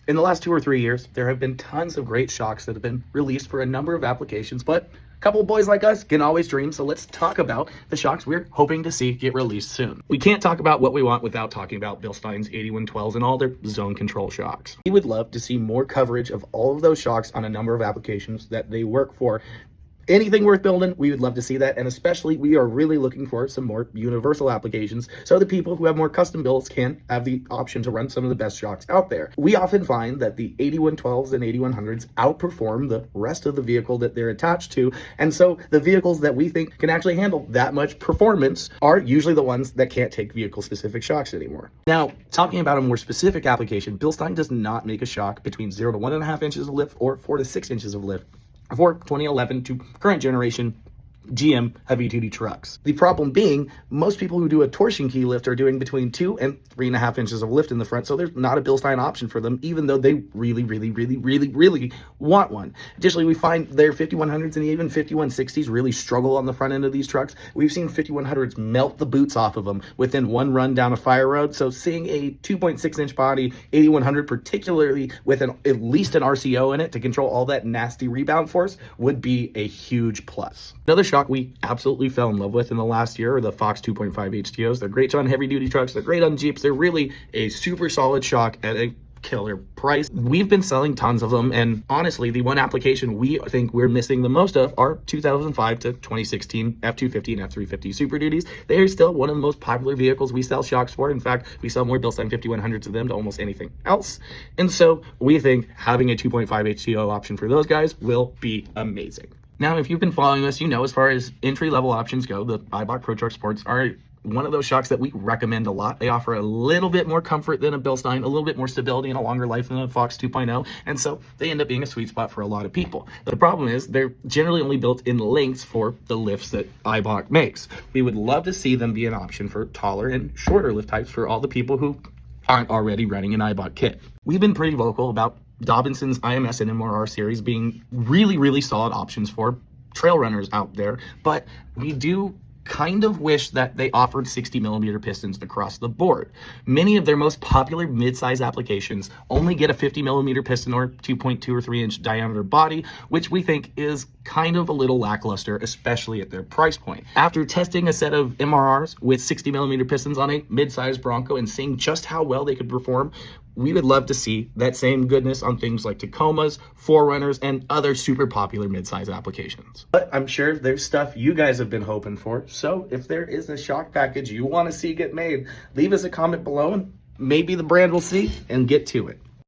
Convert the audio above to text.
In the last 2 or 3 years, there have been tons of great shocks that have been released for a number of applications, but a couple of boys like us can always dream, so let's talk about the shocks we're hoping to see get released soon. We can't talk about what we want without talking about Bilstein's 8112s and all their zone control shocks. We would love to see more coverage of all of those shocks on a number of applications that they work for. Anything worth building, we would love to see that, and especially we are really looking for some more universal applications so the people who have more custom builds can have the option to run some of the best shocks out there. We often find that the 8112s and 8100s outperform the rest of the vehicle that they're attached to, and so the vehicles that we think can actually handle that much performance are usually the ones that can't take vehicle-specific shocks anymore. Now, talking about a more specific application, Bilstein does not make a shock between 0 to 1.5 inches of lift or 4 to 6 inches of lift for 2011 to current generation GM heavy-duty trucks. The problem being, most people who do a torsion key lift are doing between 2 and 3.5 inches of lift in the front, so there's not a Bilstein option for them, even though they really want one. Additionally, we find their 5100s and even 5160s really struggle on the front end of these trucks. We've seen 5100s melt the boots off of them within one run down a fire road, so seeing a 2.6-inch body 8100, particularly with at least an RCO in it to control all that nasty rebound force, would be a huge plus. Another shock we absolutely fell in love with in the last year are the Fox 2.5 HTOs. They're great on heavy duty trucks. They're great on Jeeps. They're really a super solid shock at a killer price. We've been selling tons of them, and honestly, the one application we think we're missing the most of are 2005 to 2016 F250 and F350 Super Duties. They are still one of the most popular vehicles we sell shocks for. In fact, we sell more Bilstein 5100s of them to almost anything else. And so we think having a 2.5 HTO option for those guys will be amazing. Now, if you've been following us, you know, as far as entry-level options go, the Eibach Pro Truck Sports are one of those shocks that we recommend a lot. They offer a little bit more comfort than a Bilstein, a little bit more stability and a longer life than a Fox 2.0, and so they end up being a sweet spot for a lot of people. But the problem is they're generally only built in lengths for the lifts that Eibach makes. We would love to see them be an option for taller and shorter lift types for all the people who aren't already running an Eibach kit. We've been pretty vocal about Dobinson's IMS and MRR series being really solid options for trail runners out there, but we do kind of wish that they offered 60mm pistons across the board. Many of their most popular mid-size applications only get a 50mm piston or 2.2 or 3 inch diameter body, which we think is kind of a little lackluster, especially at their price point. After testing a set of MRRs with 60mm pistons on a mid-size Bronco and seeing just how well they could perform, we would love to see that same goodness on things like Tacomas, 4Runners, and other super popular mid-size applications. But I'm sure there's stuff you guys have been hoping for, so if there is a shock package you want to see get made, leave us a comment below and maybe the brand will see and get to it.